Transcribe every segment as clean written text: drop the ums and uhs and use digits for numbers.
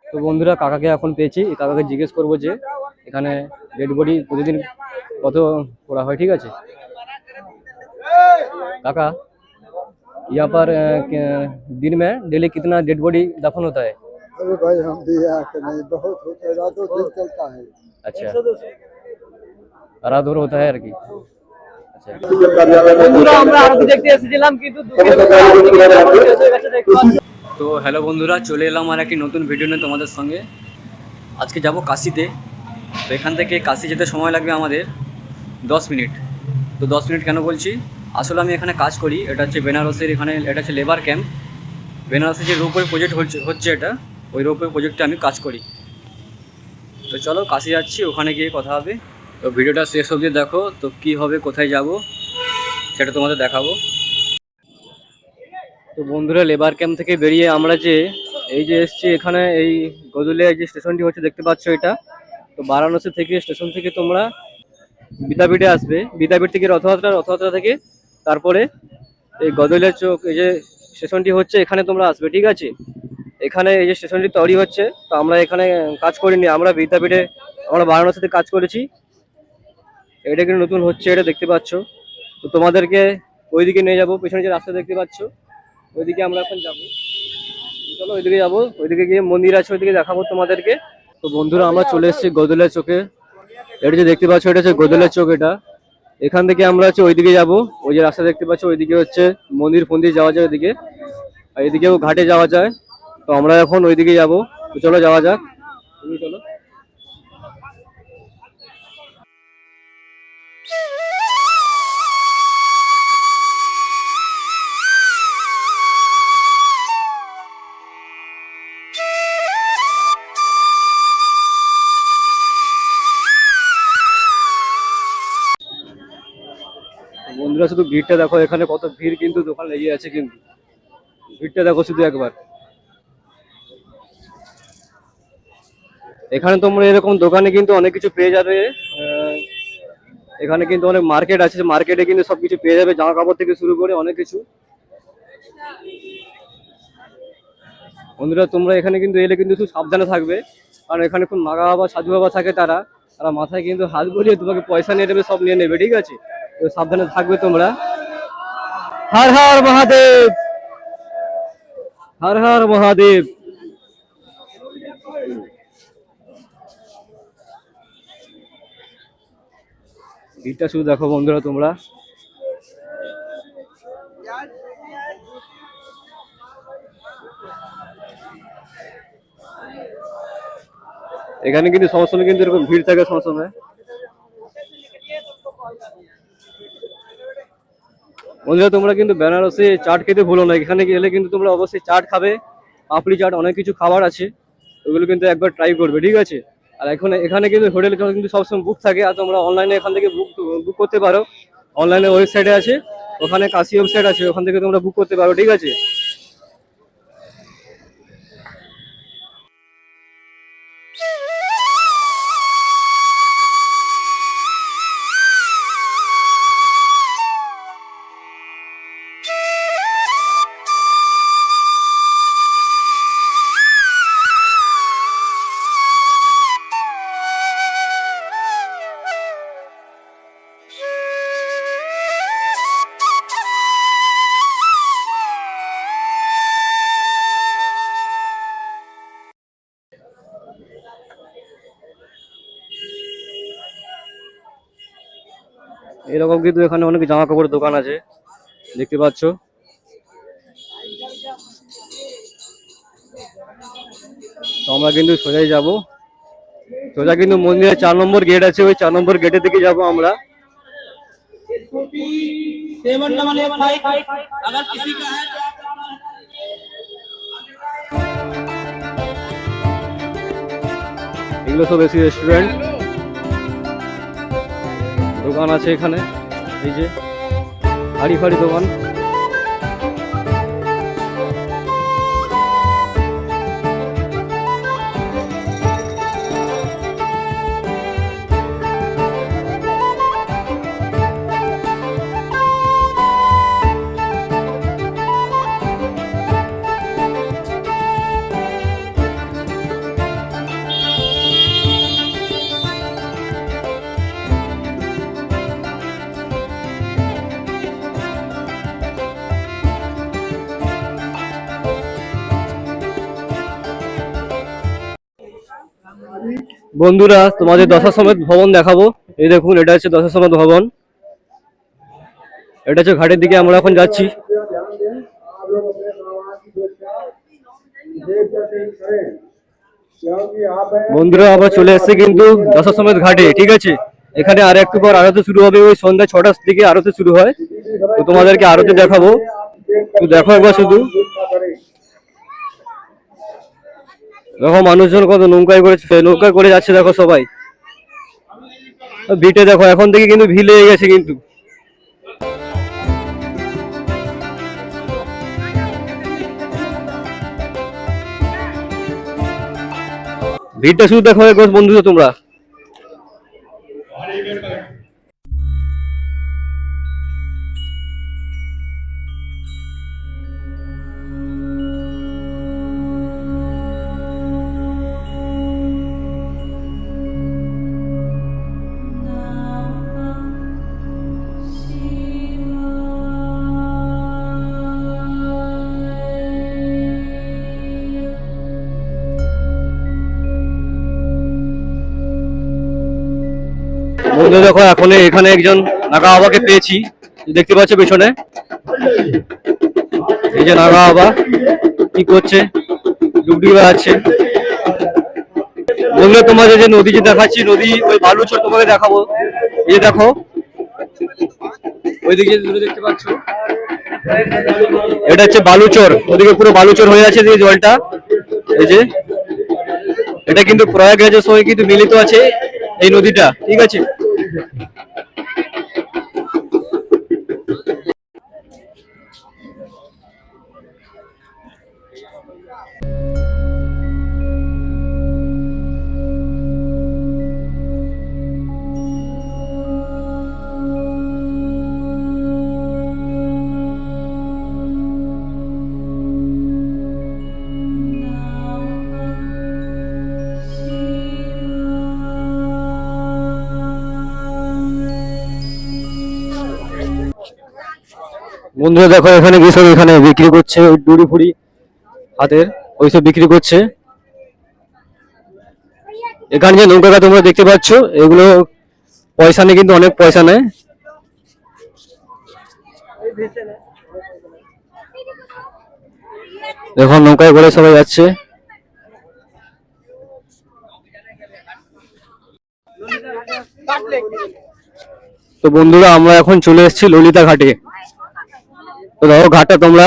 তো বন্ধুরা কাকাকে এখন পেয়েছি, কাকাকে জিজ্ঞেস করবো যে এখানে ডেড বডি প্রতিদিন কত করা হয়। ঠিক আছে काका, यहाँ पर दिन में डेली कितना डेड बॉडी दफन होता है? अरे भाई हम भी यहाँ के नहीं, बहुत होते हैं, रातों दिन चलता है। अच्छा, रात भर होता है কি? আচ্ছা বন্ধুরা আমরা আরতি দেখতে এসেছিলাম কিন্তু তো হ্যালো বন্ধুরা, চলে এলাম আর একটি নতুন ভিডিও নিয়ে তোমাদের সঙ্গে। আজকে যাব কাশিতে। তো এখান থেকে কাশি যেতে সময় লাগবে আমাদের 10 মিনিট। তো 10 মিনিট কেন বলছি, আসলে আমি এখানে কাজ করি, এটা হচ্ছে বেনারসের, এখানে এটা হচ্ছে লেবার ক্যাম্প। বেনারসে যে রোপওয়ে প্রজেক্ট হচ্ছে এটা, ওই রোপওয়ে প্রজেক্টে আমি কাজ করি। তো চলো কাশি যাচ্ছি, ওখানে গিয়ে কথা হবে। তো ভিডিওটা শেষ অবধি দেখো, তো কী হবে, কোথায় যাব সেটা তোমাদের দেখাবো। তো বন্ধুরা লেবার ক্যাম্প থেকে বেরিয়ে আমরা যে এই যে এসছি এখানে, এই গদুলিয়া যে স্টেশনটি হচ্ছে দেখতে পাচ্ছ এটা। তো বারাণসী থেকে স্টেশন থেকে তোমরা বিদ্যাপীঠে আসবে, বিদ্যাপীঠ থেকে রথযাত্রা থেকে তারপরে এই গদুলিয়া চৌক, এই যে স্টেশনটি হচ্ছে এখানে তোমরা আসবে। ঠিক আছে, এখানে এই যে স্টেশনটি তৈরি হচ্ছে, তো আমরা এখানে কাজ করিনি, আমরা বিদ্যাপীঠে, আমরা বারাণসীতে কাজ করেছি। এটা কিন্তু নতুন হচ্ছে, এটা দেখতে পাচ্ছ। তো তোমাদেরকে ওইদিকে নিয়ে যাবো, পেছনে যে রাস্তা দেখতে পাচ্ছ ওইদিকে আমরা এখন যাবো। চলো ওইদিকে যাবো, ওইদিকে গিয়ে মন্দির আছে, ওইদিকে দেখাবো তোমাদেরকে। তো বন্ধুরা আমরা চলে এসেছি গদুলিয়া চোখে। এটা যে দেখতে পাচ্ছ এটা হচ্ছে গদুলিয়া চোখ। এটা এখান থেকে আমরা হচ্ছে ওইদিকে যাবো, ওই যে রাস্তা দেখতে পাচ্ছ ওইদিকে হচ্ছে মন্দির ফন্দির যাওয়া যায় ওইদিকে, আর এদিকেও ঘাটে যাওয়া যায়। তো আমরা এখন ওইদিকে যাবো, তো চলো যাওয়া যাক, তুমি চলো। বন্ধুরা শুধু ভিড়টা দেখো, এখানে কত ভিড়, কিন্তু দোকান লেগে আছে, কিন্তু ভিড়টা দেখো শুধু একবার। এখানে তোমরা এরকম দোকানে কিন্তু অনেক কিছু পেয়ে যাবে। এখানে কিন্তু অনেক মার্কেট আছে, মার্কেটে কিন্তু সবকিছু পেয়ে যাবে, জামা কাপড় থেকে শুরু করে অনেক কিছু। বন্ধুরা তোমরা এখানে কিন্তু এলে কিন্তু খুব সাবধানে থাকবে, কারণ এখানে খুব মাগা বাবা সাধু বাবা থাকে, তারা মাথায় কিন্তু হাত বুলিয়ে তোমাকে পয়সা নিয়ে নেবে, সব নিয়ে নেবে। ঠিক আছে, তো সাবধানে থাকবে তোমরা। হর হর মহাদেব, হর হর মহাদেব। ভিড়টা শুধু দেখো বন্ধুরা তোমরা। এখানে কিন্তু সবসময় কিন্তু এরকম ভিড় থাকে সবসময়। বন্ধুরা তোমরা কিন্তু বেনারসে চাট খেতে ভুলো না, এখানে গেলে কিন্তু তোমরা অবশ্যই চাট খাবে, পাপড়ি চাট, অনেক কিছু খাবার আছে, ওগুলো কিন্তু একবার ট্রাই করবে। ঠিক আছে, আর এখন এখানে কিন্তু হোটেল কিন্তু সবসময় বুক থাকে, আর তোমরা অনলাইনে এখান থেকে বুক করতে পারো। অনলাইনে ওয়েবসাইটে আছে, ওখানে কাশি ওয়েবসাইট আছে, ওখান থেকে তোমরা বুক করতে পারো। ঠিক আছে, এরকম কিন্তু এখানে অনেক জামা কাপড়ের দোকান আছে, দেখতে পাচ্ছ। তো আমরা কিন্তু সোজাই যাব, সোজা কিন্তু মন্দিরের 4 নম্বর গেট আছে, ওই 4 নম্বর গেটের দিকে যাব আমরা। এগুলো সব এসি রেস্টুরেন্ট, দোকান আছে এখানে, এই যে হাড়ি ফাড়ি দোকান। বন্ধুরা তোমাদের দশাশ্বমেধ ভবন দেখাবো। এই দেখুন, এটা হচ্ছে দশাশ্বমেধ ভবন। এটা হচ্ছে ঘাটের দিকে আমরা এখন যাচ্ছি। বন্ধুরা আমরা চলে এসেছি কিন্তু দশাশ্বমেধ ঘাটে, ঠিক আছে। এখানে আর একটু পর আরতি শুরু হবে, ওই সন্ধ্যা 6টার দিকে আরতি শুরু হয়। তো তোমাদেরকে আরতি দেখাবো, তো দেখো একবার শুধু। দেখো মানুষজন কত নৌকায় করে যাচ্ছে, দেখো সবাই। ভিড়ে দেখো, এখন থেকে কিন্তু ভিড় লেগে গেছে কিন্তু। ভিড়টা শুধু দেখো একবার বন্ধুরা তোমরা। বন্ধু দেখো, এখন এখানে একজন নাগা বাবাকে পেয়েছি, দেখতে পাচ্ছ পেছনে। এই যে নাগা বাবা কি করছে, ডুবডুবি বেড়াচ্ছে। বন্ধু তোমাদের যে নদী যে দেখাচ্ছি, নদী ওই বালুচর তোমাকে দেখাবো। এই যে দেখো, ওইদিকে দূরে দেখতে পাচ্ছ, এটা হচ্ছে বালুচর। ওদিকে পুরো বালুচর হয়ে আছে এই জলটা। এই যে এটা কিন্তু প্রয়াগরাজের সঙ্গে কিন্তু মিলিত আছে এই নদীটা, ঠিক আছে। বন্ধুরা দেখো, এখানে কি সব এখানে বিক্রি করছে, ওই ডুরি ফুড়ি হাতের ওইসব বিক্রি করছে। এখানে যে নৌকাটা তোমরা দেখতে পাচ্ছ, এগুলো পয়সা নেই কিন্তু, অনেক পয়সা নেয়। দেখো নৌকায় করে সবাই যাচ্ছে। তো বন্ধুরা আমরা এখন চলে এসেছি ললিতা ঘাটে। তো দেখো ঘাটটা তোমরা,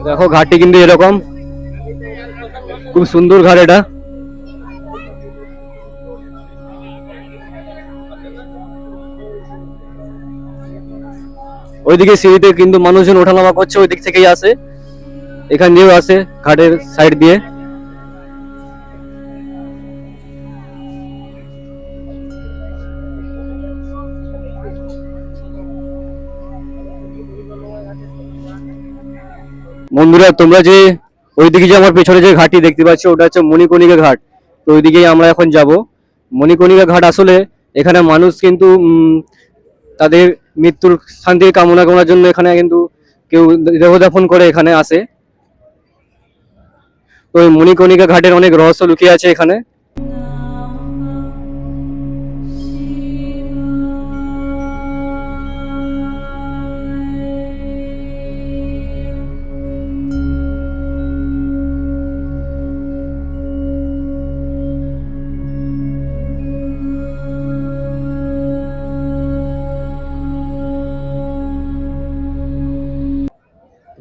দেখো ঘাটটি কিন্তু এরকম, খুব সুন্দর ঘাট এটা। ওইদিকে সিঁড়িতে কিন্তু মানুষজন ওঠানামা করছে, ওই দিক থেকেই আসে, এখান দিয়েও আসে ঘাটের সাইড দিয়ে। বন্ধুরা তোমরা যে ওইদিকে যে আমার পেছনে যে ঘাটটি দেখতে পাচ্ছ, ওটা হচ্ছে মণিকণিকা ঘাট। তো ওইদিকেই আমরা এখন যাব। মণিকণিকা ঘাট আসলে এখানে মানুষ কিন্তু তাদের মৃত্যুর শান্তি কামনা করার জন্য এখানে কিন্তু কেউ দেহদাফন করে এখানে আসে। তো এই মণিকণিকা ঘাটের অনেক রহস্য লুকিয়ে আছে এখানে।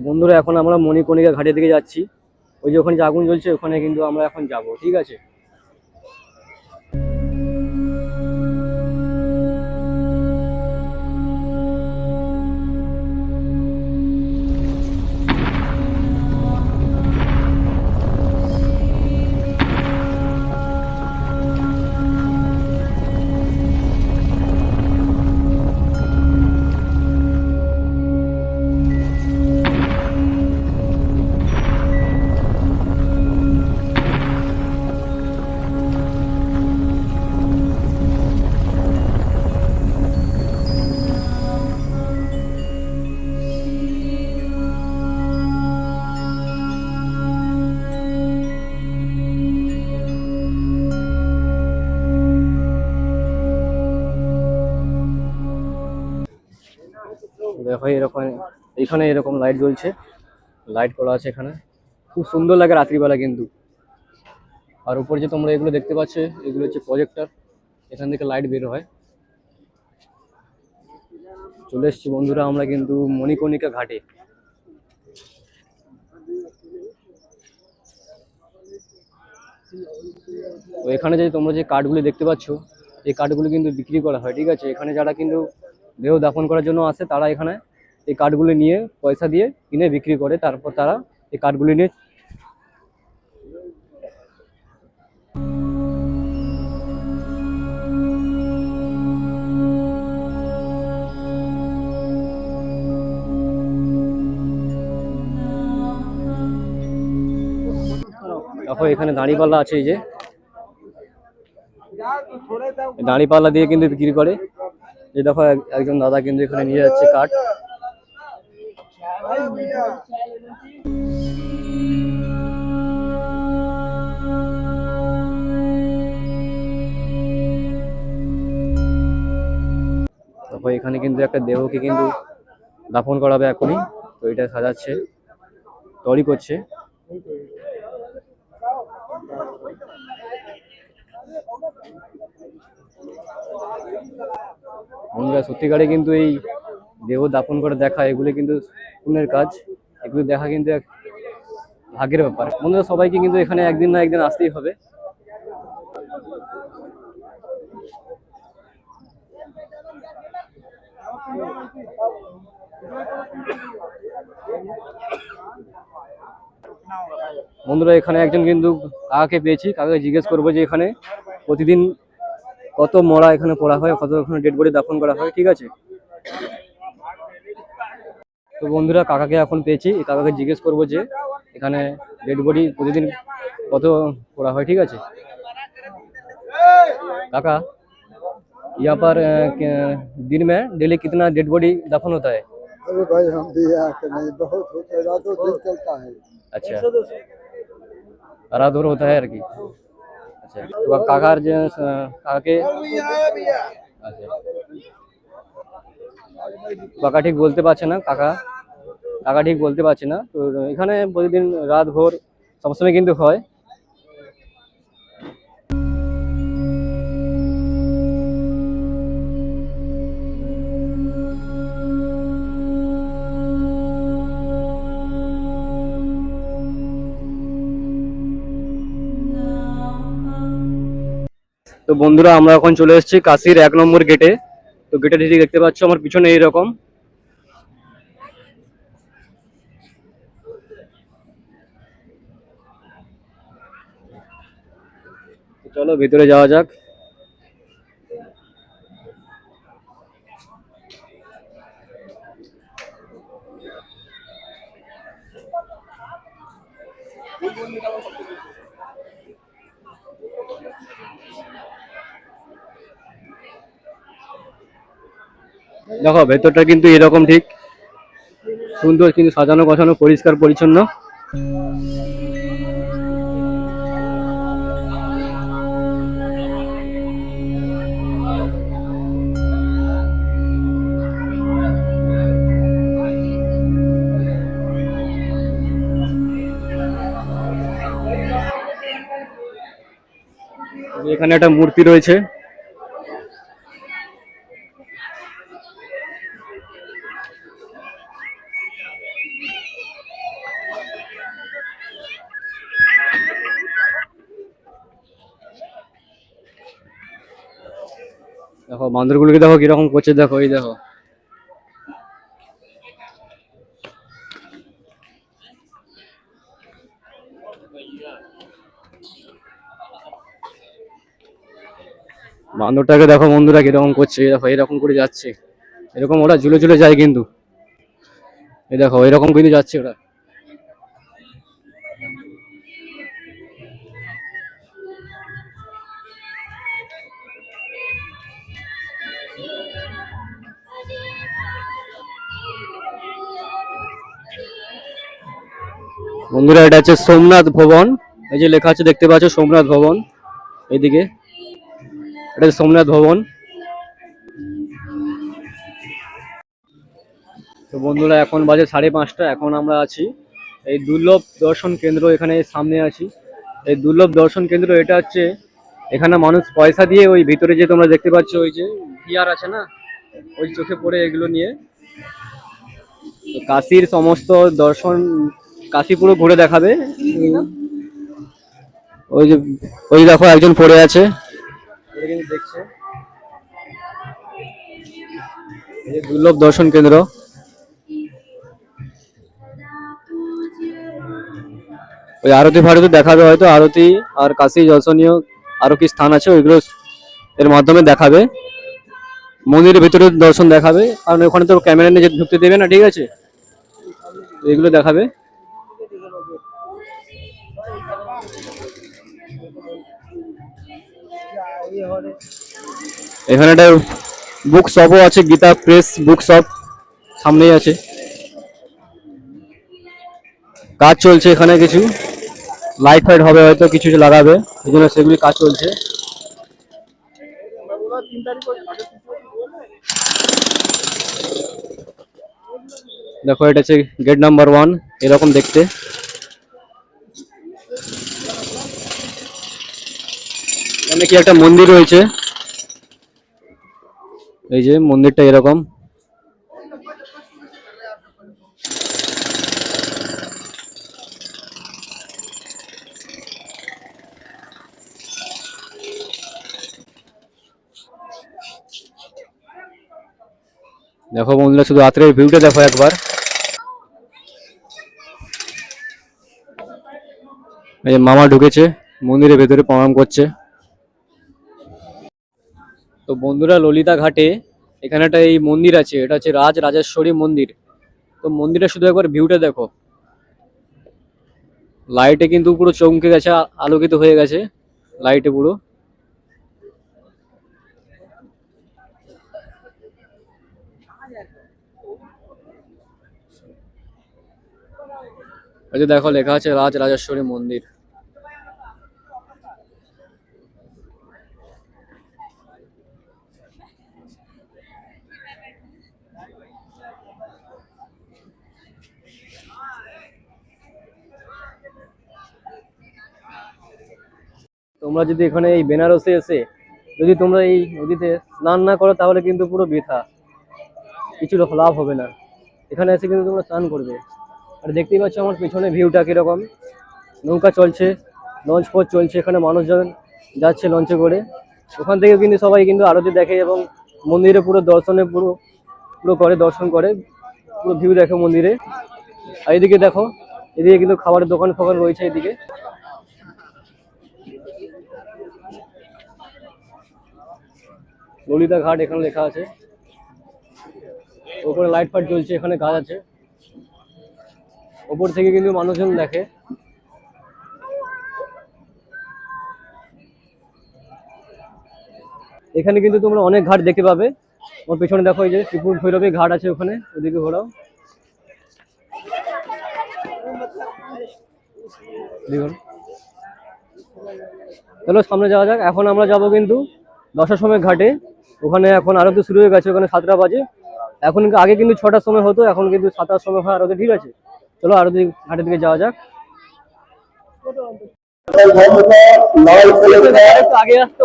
বন্ধুরা এখন আমরা মণিকণিকা ঘাটের দিকে যাচ্ছি। ওই যে ওখানে যে আগুন জ্বলছে, ওখানে কিন্তু আমরা এখন যাব, ঠিক আছে। দেখো এরকম, এখানে এরকম লাইট জ্বলছে, লাইট করা আছে এখানে, খুব সুন্দর লাগে রাত্রিবেলা কিন্তু। আর উপরে যে তোমরা এগুলো দেখতে পাচ্ছ, এগুলো হচ্ছে প্রজেক্টর, এখান থেকে লাইট বের হয়। চলে এসছি বন্ধুরা আমরা কিন্তু মণিকর্ণিকা ঘাটে। তো এখানে যে তোমরা যে কাঠগুলি দেখতে পাচ্ছ, এই কাঠগুলো কিন্তু বিক্রি করা হয়, ঠিক আছে। এখানে যারা কিন্তু দেহ দাফন করার জন্য আসে, তারা এখানে এই কাঠগুলি নিয়ে পয়সা দিয়ে কিনে বিক্রি করে, তারপর তারা এই কাঠগুলি নিয়ে দেখো এখানে দাঁড়িপাল্লা আছে, এই যে দাঁড়িপাল্লা দিয়ে কিন্তু বিক্রি করে। এই দেখো একজন দাদা কিন্তু এখানে নিয়ে যাচ্ছে কাঠ। তারপর এখানে কিন্তু একটা দেহকে কিন্তু দাফন করাবে এখনই, তো এটা সাজাচ্ছে, তৈরি করছে। বন্ধুরা সত্যিকারে কিন্তু এই দেহ দাফন করে দেখা, এগুলো কিন্তু পুণ্যের কাজ, এগুলো দেখা কিন্তু এক ভাগ্যের ব্যাপার। বন্ধুরা সবাইকে কিন্তু এখানে একদিন না একদিন আসতেই হবে। বন্ধুরা এখানে একজন কিন্তু কাকাকে পেয়েছি, কাকাকে জিজ্ঞেস করবো যে এখানে প্রতিদিন কত মরা এখানে পড়া হয়, কত এখানে ডেড বডি দাফন করা হয়, ঠিক আছে। তো বন্ধুরা কাকাকে এখন পেয়েছি, কাকাকে জিজ্ঞেস করবো যে এখানে ডেড বডি প্রতিদিন কত পড়া হয়, ঠিক আছে। काका यहाँ पर दिन में डेली कितना डेड बॉडी दफन होता है? अरे भाई हम भी यहाँ के नहीं, बहुत होता है, रातों दिन चलता है। अच्छा, रात भर होता है की। अच्छा तो काकार जो काके अच्छा কাকা ঠিক বলতে পারছে না, কাকা ঠিক বলতে পারছে না। তো এখানে প্রতিদিন রাত ভোর সবসময় কিন্তু হয়। তো বন্ধুরা আমরা এখন চলে এসেছি কাশির 1 নম্বর গেটে। তো গেটে ঠিক দেখতে পাচ্ছ আমার পিছনে এইরকম। চলো ভিতরে যাওয়া যাক। দেখো ভেতরটা কিন্তু এরকম, ঠিক সুন্দর কিন্তু সাজানো গোছানো পরিষ্কার পরিচ্ছন্ন। এখানে একটা মূর্তি রয়েছে। দেখো বান্দরগুলোকে দেখো কিরকম করছে, দেখো এই দেখো। বান্দরটাকে দেখো বন্ধুরা কিরকম করছে, দেখো এরকম করে যাচ্ছে, এরকম ওরা ঝুলে ঝুলে যায় কিন্তু, এই দেখো এরকম কিন্তু যাচ্ছে ওরা। বন্ধুরা এটা হচ্ছে সোমনাথ ভবন, এই যে লেখা আছে দেখতে পাচ্ছ সোমনাথ ভবন, এইদিকে এটা সোমনাথ ভবন। তো বন্ধুরা এখন বাজে 5:30, এখন আমরা আছি এই দুর্লভ দর্শন কেন্দ্র, এখানে সামনে আছি। এই দুর্লভ দর্শন কেন্দ্র এটা হচ্ছে, এখানে মানুষ পয়সা দিয়ে ওই ভিতরে যে তোমরা দেখতে পাচ্ছ ওই যে ভিআর আছে না, ওই চোখে পড়ে এগুলো নিয়ে তো কাশীর সমস্ত দর্শন, কাশী পুরো ঘুরে দেখাবে। ওই যে ওই দেখো একজন পড়ে আছে, ওটা কিন্তু দেখছে। এই যে দুর্লভ দর্শন কেন্দ্র, ওই আরতি ফারতি দেখাবে হয়তো, আরতি আর কাশী দর্শনীয় আরো কি স্থান আছে ওইগুলো এর মাধ্যমে দেখাবে। মন্দিরের ভিতরে দর্শন দেখাবে, কারণ ওখানে তো ক্যামেরা নিয়ে ঢুকতে দেবে না, ঠিক আছে, এগুলো দেখাবে। এখানে একটা বুক শপও আছে, গীতা প্রেস বুক শপ সামনেই আছে। কাজ চলছে এখানে, কিছু লাইট ফাইট হবে হয়তো, কিছু লাগাবে, এই জন্য সেগুলি কাজ চলছে। দেখো এটা হচ্ছে গেট নাম্বার 1, এরকম দেখতে। এখানে কি একটা মন্দির রয়েছে, এই যে মন্দিরটা এরকম। দেখো বন্ধুরা, শুধু রাত্রের ভিউটা দেখো একবার। এই যে মামা ঢুকেছে মন্দিরের ভেতরে, প্রণাম করছে। তো বন্ধুরা, ললিতা ঘাটে এখানে একটা এই মন্দির আছে, এটা হচ্ছে রাজরাজেশ্বরী মন্দির। তো মন্দিরে শুধু একবার ভিউটা দেখো, লাইটে কিন্তু পুরো চমকে গেছে, আলোকিত হয়ে গেছে লাইটে পুরো। এই যে দেখো লেখা আছে রাজরাজেশ্বরী মন্দির। তোমরা যদি এখানে এই বেনারসে এসে যদি তোমরা এই নদীতে স্নান না করো তাহলে কিন্তু পুরো বৃথা, কিছু লাভ হবে না। এখানে এসে কিন্তু তোমরা স্নান করবে। আর দেখতেই পাচ্ছ আমার পিছনে ভিউটা কিরকম, নৌকা চলছে, লঞ্চ ফঞ্চ চলছে, এখানে মানুষজন যাচ্ছে লঞ্চে করে। ওখান থেকে কিন্তু সবাই কিন্তু আরতি দেখে এবং মন্দিরে পুরো দর্শনে পুরো পুরো করে, দর্শন করে, পুরো ভিউ দেখে মন্দিরে। আর এদিকে দেখো, এদিকে কিন্তু খাবারের দোকান ফোকান রয়েছে এদিকে। ললিতা ঘাট এখানে লেখা আছে, ওপরে লাইট ফাইট জ্বলছে, এখানে গাছ আছে, ওপর থেকে কিন্তু মানুষজন দেখে। এখানে কিন্তু তোমরা অনেক ঘাট দেখতে পাবে। আমার পেছনে দেখো এই যে ত্রিপুর ভৈরবী ঘাট আছে, ওখানে ওদিকে ঘোরাও, দেখুন। চলো সামনে যাওয়া যাক। এখন আমরা যাব কিন্তু 10টার সময় ঘাটে, ওখানে এখন আরতি শুরু হয়ে গেছে, ওখানে 7টা বাজে। এখন আগে কিন্তু 6টার সময় হতো, এখন কিন্তু 7টার সময় হয় আরতি, ঠিক আছে। চলো আরতি ঘাটের দিকে যাওয়া যাক। আগে আসতে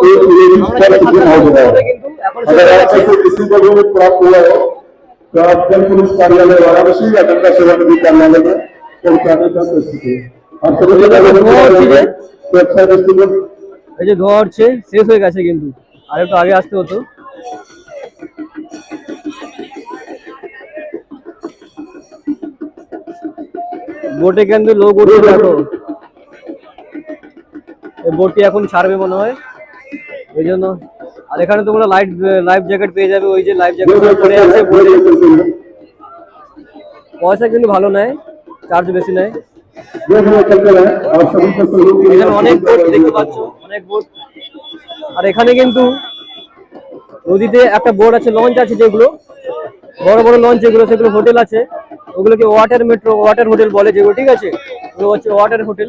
এই যে ধোয়া উঠছে, শেষ হয়ে গেছে কিন্তু, আর একটু আগে আসতে হতো। বোটে কিন্তু লোক উঠে দেখো, এই বোটটি এখন ছাড়বে মনে হয়, এই জন্য। আর এখানে তোমরা লাইফ জ্যাকেট পেয়ে যাবে, ওই যে লাইফ জ্যাকেট পরে আছে বোটে। পয়সা কিন্তু ভালো নেয়, চার্জ বেশি নেয়। অনেক বোট দেখতে পাচ্ছ, অনেক বোট। আর এখানে কিন্তু নদীতে একটা বোট আছে, লঞ্চ আছে, যেগুলো বড় বড় লঞ্চ যেগুলো, সেগুলো হোটেল আছে, ওগুলোকে ওয়াটার মেট্রো, ওয়াটার হোটেল বলে যেগুলো, ঠিক আছে, ওগুলো হচ্ছে ওয়াটার হোটেল।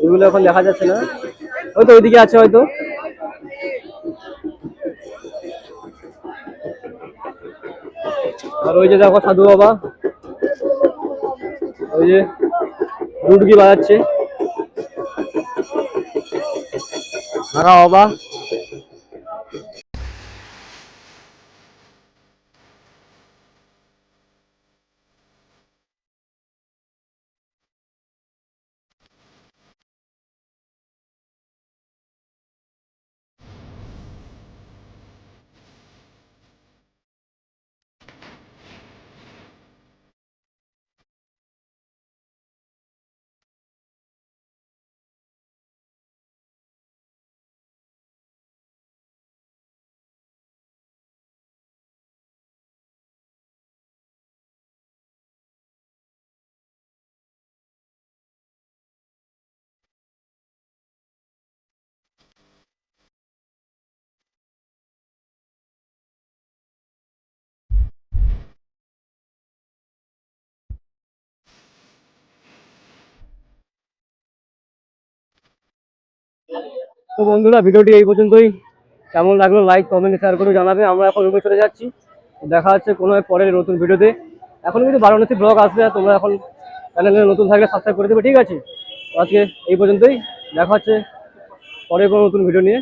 ওইগুলো এখন দেখা যাচ্ছে না, হয়তো ওইদিকে আছে হয়তো। আর ওই যে দেখো সাধু বাবা, ওই যে রুডকি বাজাচ্ছে ভাঙা বাবা। তো বন্ধুরা ভিডিওটি এই পর্যন্তই। কেমন লাগলো লাইক কমেন্ট শেয়ার করে জানাবে। আমরা এখন রুমে চলে যাচ্ছি, দেখা হচ্ছে কোনো এক পরের নতুন ভিডিওতে। এখন কিন্তু বারাণসী ব্লগ আসবে, আর তোমরা এখন চ্যানেলে নতুন থাকলে সাবস্ক্রাইব করে দেবে, ঠিক আছে? তো আজকে এই পর্যন্তই, দেখা হচ্ছে পরে কোনো নতুন ভিডিও নিয়ে।